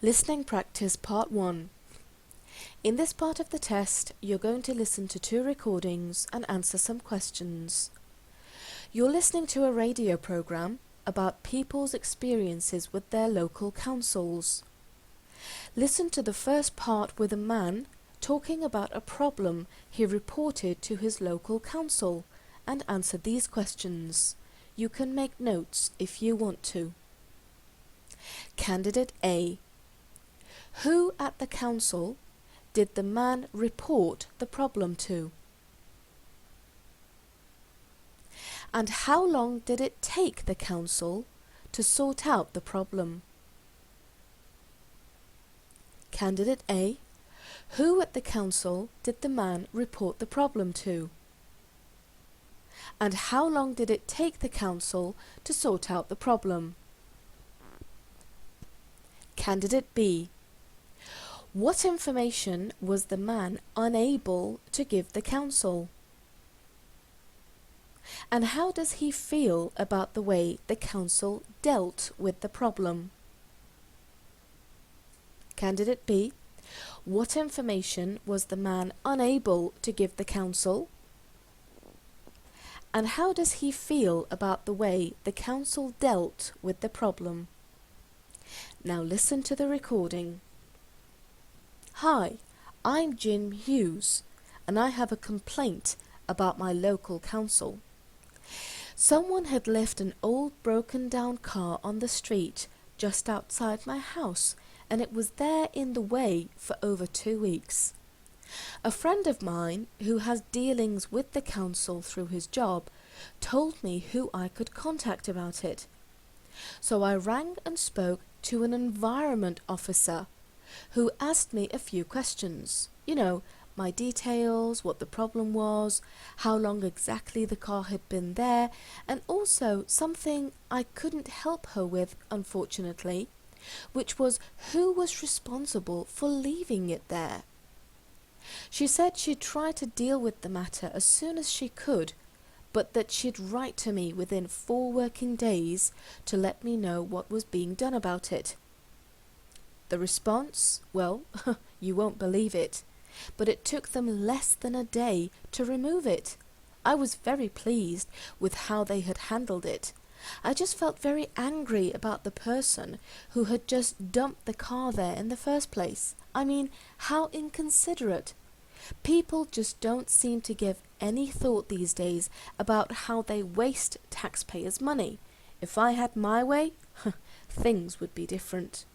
Listening Practice Part 1. In this part of the test, you're going to listen to 2 recordings and answer some questions. You're listening to a radio program about people's experiences with their local councils. Listen to the first part with a man talking about a problem he reported to his local council and answer these questions. You can make notes if you want to. Candidate A. Who at the council did the man report the problem to? And how long did it take the council to sort out the problem? Candidate A. Who at the council did the man report the problem to? And how long did it take the council to sort out the problem? Candidate B. What information was the man unable to give the council? And how does he feel about the way the council dealt with the problem? Candidate B. What information was the man unable to give the council? And how does he feel about the way the council dealt with the problem? Now listen to the recording. Hi, I'm Jim Hughes, and I have a complaint about my local council. Someone had left an old broken down car on the street just outside my house, and it was there in the way for over 2 weeks. A friend of mine who has dealings with the council through his job told me who I could contact about it. So I rang and spoke to an environment officer who asked me a few questions. My details, what the problem was, how long exactly the car had been there, and also something I couldn't help her with, unfortunately, which was who was responsible for leaving it there. She said she'd try to deal with the matter as soon as she could, but that she'd write to me within 4 working days to let me know what was being done about it. The response? Well, you won't believe it, but it took them less than a day to remove it. I was very pleased with how they had handled it. I just felt very angry about the person who had just dumped the car there in the first place. I mean, how inconsiderate. People just don't seem to give any thought these days about how they waste taxpayers' money. If I had my way, things would be different.